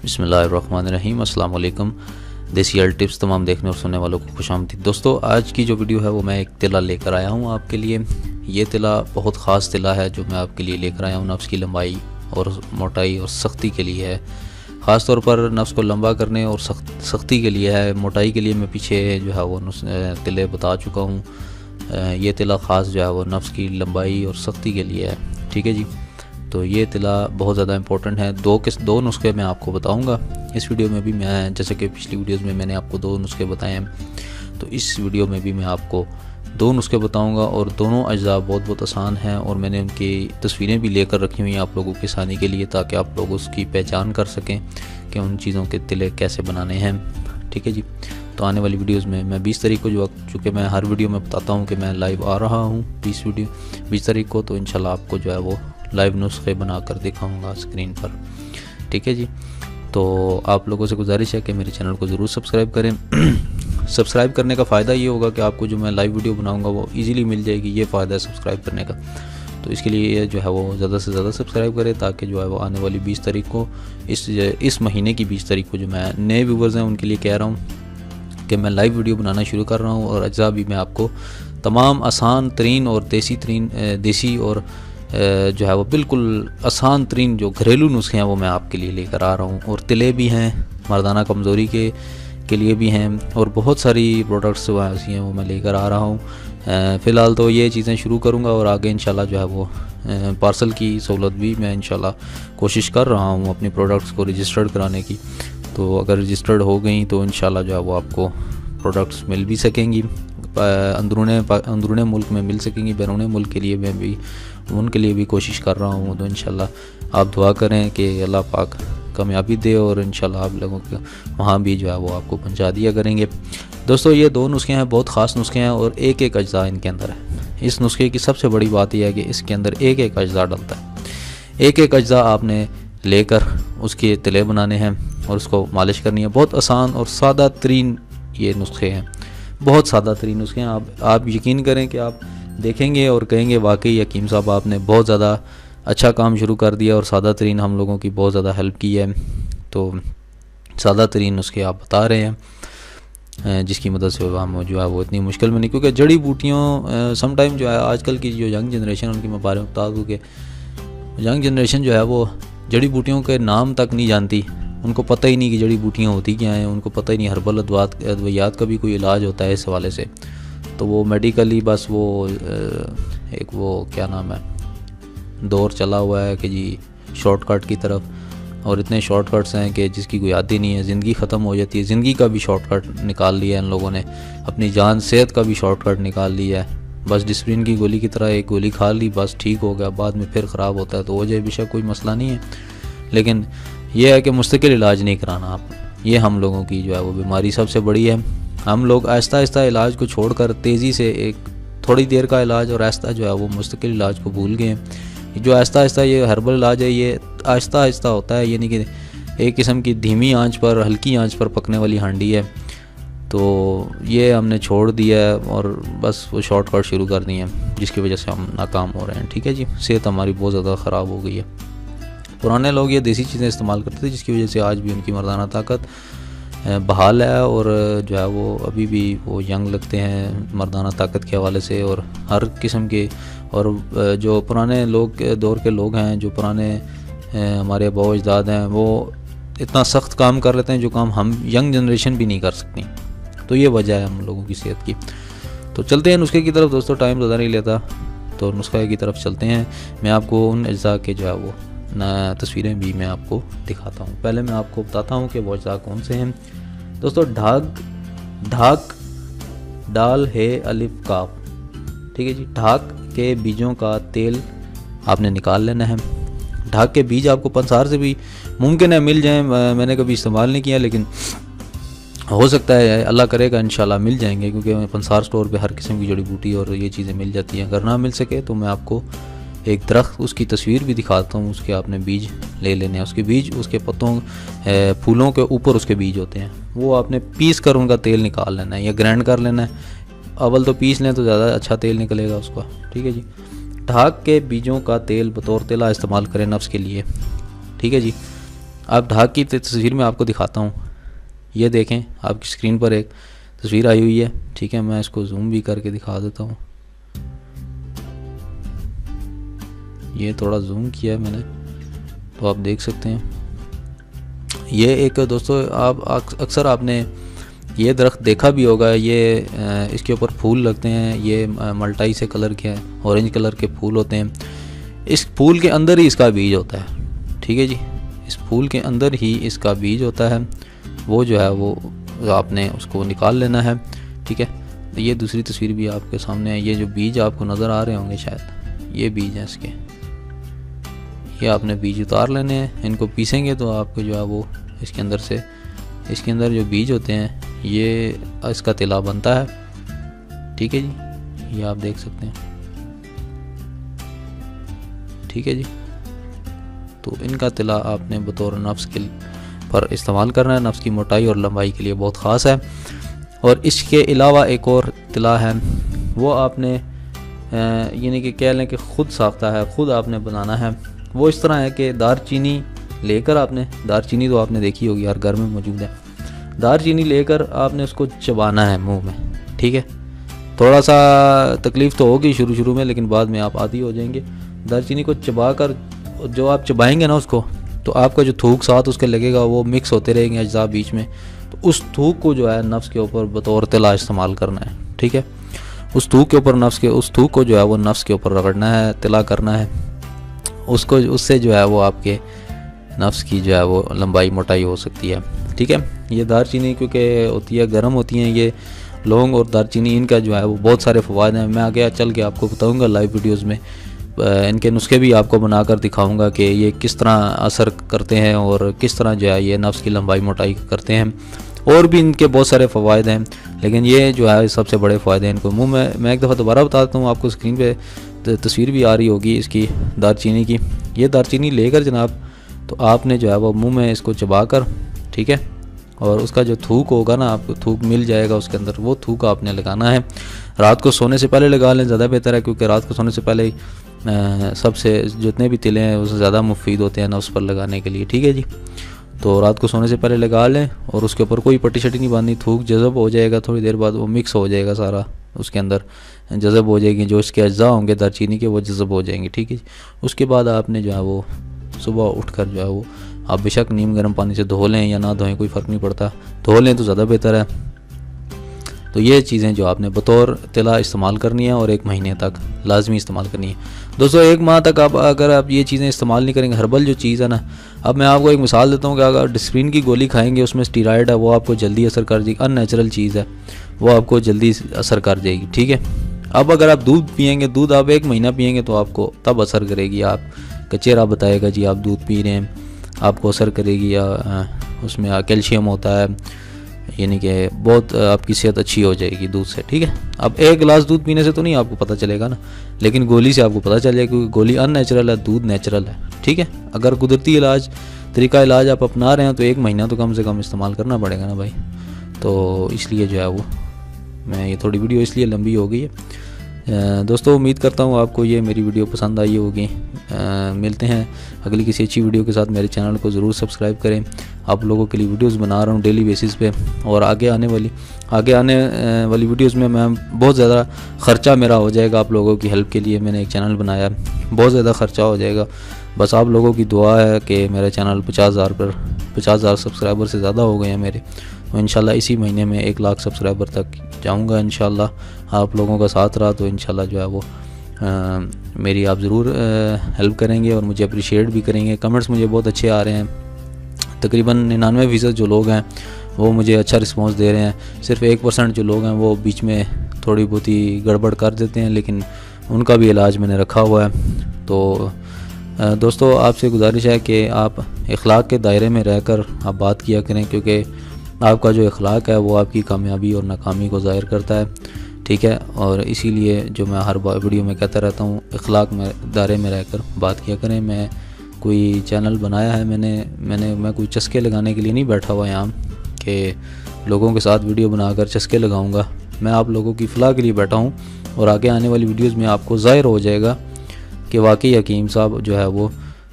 बिस्मिल्लाहिर्रहमानिर्रहीम। अस्सलाम वालेकुम। देसी हेल्थ टिप्स तमाम देखने और सुनने वालों को खुशामदीद। दोस्तों, आज की जो वीडियो है वो मैं एक तिला लेकर आया हूँ आपके लिए। ये तिला बहुत ख़ास तिला है जो मैं आपके लिए लेकर आया हूँ। नफ्स की लंबाई और मोटाई और सख्ती के लिए है। ख़ास तौर पर नफ्स को लंबा करने और सख्ती के लिए है। मोटाई के लिए मैं पीछे जो है वो तिले बता चुका हूँ। ये तिला ख़ास जो है वो नफ्स की लंबाई और सख्ती के लिए है। ठीक है जी। तो ये तिला बहुत ज़्यादा इंपॉर्टेंट है। दो नुस्खे मैं आपको बताऊंगा इस वीडियो में भी। मैं जैसे कि पिछली वीडियोस में मैंने आपको 2 नुस्खे बताए हैं, तो इस वीडियो में भी मैं आपको 2 नुस्खे बताऊंगा। और दोनों अज्जा बहुत बहुत आसान हैं और मैंने उनकी तस्वीरें भी लेकर रखी हुई हैं आप लोगों की आसानी के लिए, ताकि आप लोग उसकी पहचान कर सकें कि उन चीज़ों के तिले कैसे बनाने हैं। ठीक है जी। तो आने वाली वीडियोस में मैं 20 तारीख को, चूँकि मैं हर वीडियो में बताता हूँ कि मैं लाइव आ रहा हूँ 20 तारीख को, तो इंशाल्लाह आपको जो है वो लाइव नुस्खे बनाकर दिखाऊंगा स्क्रीन पर। ठीक है जी। तो आप लोगों से गुजारिश है कि मेरे चैनल को ज़रूर सब्सक्राइब करें। सब्सक्राइब करने का फ़ायदा ये होगा कि आपको जो मैं लाइव वीडियो बनाऊंगा वो इजीली मिल जाएगी। ये फ़ायदा है सब्सक्राइब करने का। तो इसके लिए जो है वो ज़्यादा से ज़्यादा सब्सक्राइब करें, ताकि जो है वो आने वाली 20 तारीख को, इस महीने की 20 तारीख को, जो मैं नए व्यूवर्स हैं उनके लिए कह रहा हूँ कि मैं लाइव वीडियो बनाना शुरू कर रहा हूँ। और अज्जा भी मैं आपको तमाम आसान तरीन और देसी और जो है वो बिल्कुल आसान तरीन जो घरेलू नुस्खे हैं वो मैं आपके लिए लेकर आ रहा हूँ। और तिले भी हैं, मर्दाना कमज़ोरी के लिए भी हैं, और बहुत सारी प्रोडक्ट्स जो ऐसी हैं वो मैं लेकर आ रहा हूँ। फ़िलहाल तो ये चीज़ें शुरू करूँगा और आगे इंशाल्लाह जो है वो पार्सल की सहूलत भी मैं इंशाल्लाह कोशिश कर रहा हूँ अपनी प्रोडक्ट्स को रजिस्टर्ड कराने की। तो अगर रजिस्टर्ड हो गई तो इंशाल्लाह जो है वो आपको प्रोडक्ट्स मिल भी सकेंगी, अंदरूने मुल्क में मिल सकेंगी। बैरून मुल्क के लिए मैं भी उनके लिए भी कोशिश कर रहा हूँ। तो इंशाल्लाह आप दुआ करें कि अल्लाह पाक कामयाबी दे, और इंशाल्लाह आप लोगों के वहाँ भी जो है वो आपको पहुँचा दिया करेंगे। दोस्तों, ये 2 नुस्खे हैं, बहुत ख़ास नुस्खे हैं, और एक एक अज्जा इनके अंदर है। इस नुस्खे की सबसे बड़ी बात यह है कि इसके अंदर एक एक अज्जा डलता है। एक एक अज्जा आपने लेकर उसके तिले बनाने हैं और उसको मालिश करनी है। बहुत आसान और सादा तरीन ये नुस्खे हैं, बहुत सादा तरीन नुस्खे हैं। आप यकीन करें कि आप देखेंगे और कहेंगे वाकई हकीम साहब आपने बहुत ज़्यादा अच्छा काम शुरू कर दिया और सादा तरीन हम लोगों की बहुत ज़्यादा हेल्प की है। तो सादा तरीन नुस्खे आप बता रहे हैं, जिसकी मदद से हम जो है वो इतनी मुश्किल में नहीं, क्योंकि जड़ी बूटियों समटाइम जो है आजकल की जो यंग जनरेशन, उनकी मैं बारे में बता दूँ कि यंग जनरेशन जो है वो जड़ी बूटियों के नाम तक नहीं जानती। उनको पता ही नहीं कि जड़ी बूटियाँ होती क्या हैं, उनको पता ही नहीं हर्बल अद्वियात का भी कोई इलाज होता है इस हवाले से। तो वो मेडिकली बस वो एक वो क्या नाम है, दौर चला हुआ है कि जी शॉर्टकट की तरफ, और इतने शॉर्टकट्स हैं कि जिसकी कोई आदि नहीं है। ज़िंदगी ख़त्म हो जाती है, ज़िंदगी का भी शॉर्टकट निकाल लिया है इन लोगों ने, अपनी जान सेहत का भी शॉर्टकट निकाल लिया है। बस डिस्प्रिन की गोली की तरह एक गोली खा ली, बस ठीक हो गया, बाद में फिर ख़राब होता है तो हो जाए बेशक कोई मसला नहीं है, लेकिन यह है कि मुस्तकिल इलाज नहीं कराना आप। ये हम लोगों की जो है वो बीमारी सबसे बड़ी है। हम लोग आहिस्ता आहिस्ता इलाज को छोड़कर तेज़ी से एक थोड़ी देर का इलाज और आहिस्ता जो है वो मुस्तकिल इलाज को भूल गए हैं। जो आहिस्ता आहिस्ता ये हर्बल इलाज है, ये आहिस्ता आहिस्ता होता है, यानी कि एक किस्म की धीमी आंच पर, हल्की आंच पर पकने वाली हांडी है। तो ये हमने छोड़ दिया है और बस वो शॉर्टकट शुरू कर दिए हैं, जिसकी वजह से हम नाकाम हो रहे हैं। ठीक है जी। सेहत हमारी बहुत ज़्यादा ख़राब हो गई है। पुराने लोग ये देसी चीज़ें इस्तेमाल करते थे, जिसकी वजह से आज भी उनकी मर्दाना ताकत बहाल है, और जो है वो अभी भी वो यंग लगते हैं मर्दाना ताकत के हवाले से। और हर किस्म के, और जो पुराने लोग दौर के लोग हैं, जो पुराने हमारे अबा अजदाद हैं, वो इतना सख्त काम कर लेते हैं जो काम हम यंग जनरेशन भी नहीं कर सकती। तो ये वजह है हम लोगों की सेहत की। तो चलते हैं नुस्खे की तरफ। दोस्तों, टाइम ज़्यादा नहीं लेता, तो नुस्खे की तरफ चलते हैं। मैं आपको उन अज्जा के जो है वो तस्वीरें भी मैं आपको दिखाता हूँ। पहले मैं आपको बताता हूँ कि वो अज्जा कौन से हैं। दोस्तों, ढाक डाल है अलिफ काफ। ठीक है जी। ढाक के बीजों का तेल आपने निकाल लेना है। ढाक के बीज आपको पंसार से भी मुमकिन है मिल जाएं। मैंने कभी इस्तेमाल नहीं किया, लेकिन हो सकता है अल्लाह करेगा इंशाल्लाह मिल जाएंगे, क्योंकि पंसार स्टोर पे हर किस्म की जड़ी बूटी और ये चीज़ें मिल जाती हैं। अगर ना मिल सके तो मैं आपको एक दरख्त, उसकी तस्वीर भी दिखाता हूँ। उसके आपने बीज ले लेने हैं। उसके बीज, उसके पत्तों, फूलों के ऊपर उसके बीज होते हैं, वो आपने पीस कर उनका तेल निकाल लेना है या ग्राइंड कर लेना है। अव्वल तो पीस लें तो ज़्यादा अच्छा तेल निकलेगा उसका। ठीक है जी। ढाक के बीजों का तेल बतौर तेला इस्तेमाल करें नफ्स के लिए। ठीक है जी। आप ढाक की तस्वीर में आपको दिखाता हूँ। ये देखें आपकी स्क्रीन पर एक तस्वीर आई हुई है, ठीक है। मैं इसको जूम भी करके दिखा देता हूँ। ये थोड़ा जूम किया है मैंने, तो आप देख सकते हैं। ये एक दोस्तों आप अक्सर आपने ये दरख्त देखा भी होगा, ये इसके ऊपर फूल लगते हैं। ये मल्टाई से कलर के हैं, ऑरेंज कलर के फूल होते हैं। इस फूल के अंदर ही इसका बीज होता है, ठीक है जी। इस फूल के अंदर ही इसका बीज होता है, वो जो है वो आपने उसको निकाल लेना है, ठीक है। तो ये दूसरी तस्वीर भी आपके सामने है। ये जो बीज आपको नज़र आ रहे होंगे शायद, ये बीज हैं इसके। ये आपने बीज उतार लेने हैं। इनको पीसेंगे तो आपको जो है वो इसके अंदर से, इसके अंदर जो बीज होते हैं ये इसका तिला बनता है, ठीक है जी। ये आप देख सकते हैं, ठीक है जी। तो इनका तिला आपने बतौर नफ्स के पर इस्तेमाल करना है। नफ्स की मोटाई और लंबाई के लिए बहुत ख़ास है। और इसके अलावा एक और तिला है, वो आपने यानी कि कह लें कि ख़ुद साख्ता है, ख़ुद आपने बनाना है। वो इस तरह है कि दारचीनी लेकर आपने, दारचीनी तो आपने देखी होगी, हर घर में मौजूद है। दारचीनी लेकर आपने उसको चबाना है मुंह में, ठीक है। थोड़ा सा तकलीफ़ तो होगी शुरू में, लेकिन बाद में आप आदी हो जाएंगे। दारचीनी को चबा कर जो आप चबाएंगे ना उसको, तो आपका जो थूक साथ उसके लगेगा, वो मिक्स होते रहेंगे अज्जा बीच में। तो उस थूक को जो है नफ्स के ऊपर बतौर तिला इस्तेमाल करना है, ठीक है। उस थूक के ऊपर उस थूक को जो है वो नफ्स के ऊपर रगड़ना है, तिला करना है उसको। उससे जो है वो आपके नफ्स की जो है वो लंबाई मोटाई हो सकती है, ठीक है। ये दारचीनी क्योंकि होती है गर्म होती हैं, ये लौंग और दारचीनी, इनका जो है वो बहुत सारे फ़वाद हैं। मैं आगे चल के आपको बताऊंगा लाइव वीडियोस में, इनके नुस्खे भी आपको बनाकर दिखाऊंगा कि ये किस तरह असर करते हैं और किस तरह जो है ये नफ्स की लंबाई मोटाई करते हैं। और भी इनके बहुत सारे फ़वाद हैं, लेकिन ये जो है सबसे बड़े फ़ायदे हैं इनको मुँह में। मैं एक दफ़ा दोबारा बताता हूँ, आपको स्क्रीन पे तस्वीर भी आ रही होगी इसकी दारचीनी की। ये दारचीनी लेकर जनाब, तो आपने जो है वो मुंह में इसको चबा कर, ठीक है, और उसका जो थूक होगा ना, आपको थूक मिल जाएगा उसके अंदर, वो थूक आपने लगाना है। रात को सोने से पहले लगा लें, ज़्यादा बेहतर है, क्योंकि रात को सोने से पहले सबसे जितने भी तिले हैं उससे ज़्यादा मुफीद होते हैं नफ्स पर लगाने के लिए, ठीक है जी। तो रात को सोने से पहले लगा लें और उसके ऊपर कोई पट्टी शट्टी नहीं बांधनी। थूक जज़ब हो जाएगा, थोड़ी देर बाद वो मिक्स हो जाएगा सारा, उसके अंदर जज़ब हो जाएगी, जो इसके अज्जा होंगे दारचीनी के वो जज़ब हो जाएंगे, ठीक है। उसके बाद आपने जो है वो सुबह उठकर जो है वो आप बेशक नीम गर्म पानी से धो लें या ना धोएं, कोई फ़र्क नहीं पड़ता, धो लें तो ज़्यादा बेहतर है। तो ये चीज़ें जो आपने बतौर तिला इस्तेमाल करनी है और 1 महीने तक लाजमी इस्तेमाल करनी है। दोस्तों 1 माह तक अगर आप ये चीज़ें इस्तेमाल नहीं करेंगे, हर्बल जो चीज़ है ना, अब मैं आपको एक मिसाल देता हूँ कि अगर डिस्प्रिन की गोली खाएंगे, उसमें स्टीरॉयड है, वो आपको जल्दी असर कर जाएगी। अननेचुरल चीज़ है, वो आपको जल्दी असर कर जाएगी, ठीक है। अब अगर आप दूध पियेंगे, दूध आप 1 महीना पियेंगे तो आपको तब असर करेगी। आपका चेहरा बताएगा जी आप दूध पी रहे हैं, आपको असर करेगी। या उसमें कैल्शियम होता है, यानी कि बहुत आपकी सेहत अच्छी हो जाएगी दूध से, ठीक है। अब 1 गिलास दूध पीने से तो नहीं आपको पता चलेगा ना, लेकिन गोली से आपको पता चलेगा, क्योंकि गोली अननेचुरल है, दूध नेचुरल है, ठीक है। अगर कुदरती तरीका इलाज आप अपना रहे हैं तो 1 महीना तो कम से कम इस्तेमाल करना पड़ेगा ना भाई। तो इसलिए जो है वो मैं ये थोड़ी वीडियो इसलिए लंबी हो गई है। दोस्तों उम्मीद करता हूँ आपको ये मेरी वीडियो पसंद आई होगी। मिलते हैं अगली किसी अच्छी वीडियो के साथ। मेरे चैनल को ज़रूर सब्सक्राइब करें। आप लोगों के लिए वीडियोस बना रहा हूँ डेली बेसिस पे, और आगे आने वाली वीडियोस में मैं बहुत ज़्यादा ख़र्चा मेरा हो जाएगा आप लोगों की हेल्प के लिए। मैंने एक चैनल बनाया, बहुत ज़्यादा ख़र्चा हो जाएगा। बस आप लोगों की दुआ है कि मेरा चैनल 50,000 सब्सक्राइबर से ज़्यादा हो गए हैं मेरे। तो इंशाल्लाह इसी महीने में 1 लाख सब्सक्राइबर तक जाऊंगा इंशाल्लाह। आप लोगों का साथ रहा तो इंशाल्लाह जो है वो मेरी आप ज़रूर हेल्प करेंगे और मुझे अप्रिशिएट भी करेंगे। कमेंट्स मुझे बहुत अच्छे आ रहे हैं, तकरीबन 99% जो लोग हैं वो मुझे अच्छा रिस्पॉन्स दे रहे हैं। सिर्फ 1% जो लोग हैं वो बीच में थोड़ी बहुत ही गड़बड़ कर देते हैं, लेकिन उनका भी इलाज मैंने रखा हुआ है। तो दोस्तों आपसे गुजारिश है कि आप इखलाक के दायरे में रहकर आप बात किया करें, क्योंकि आपका जो इखलाक है वो आपकी कामयाबी और नाकामी को ज़ाहिर करता है, ठीक है। और इसीलिए जो मैं हर वीडियो में कहता रहता हूँ, इखलाक में दायरे में रहकर बात किया करें। मैं कोई चैनल बनाया है मैं कोई चस्के लगाने के लिए नहीं बैठा हुआ यहाँ कि लोगों के साथ वीडियो बनाकर चस्के लगाऊंगा। मैं आप लोगों की फ़लाह के लिए बैठा हूँ, और आगे आने वाली वीडियोज़ में आपको ज़ाहिर हो जाएगा कि वाकई हकीम साहब जो है वो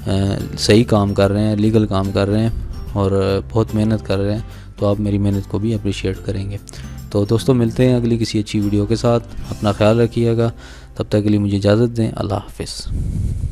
सही काम कर रहे हैं, लीगल काम कर रहे हैं और बहुत मेहनत कर रहे हैं, तो आप मेरी मेहनत को भी अप्रिशिएट करेंगे। तो दोस्तों मिलते हैं अगली किसी अच्छी वीडियो के साथ। अपना ख्याल रखिएगा, तब तक के लिए मुझे इजाज़त दें। अल्लाह हाफ़िज़।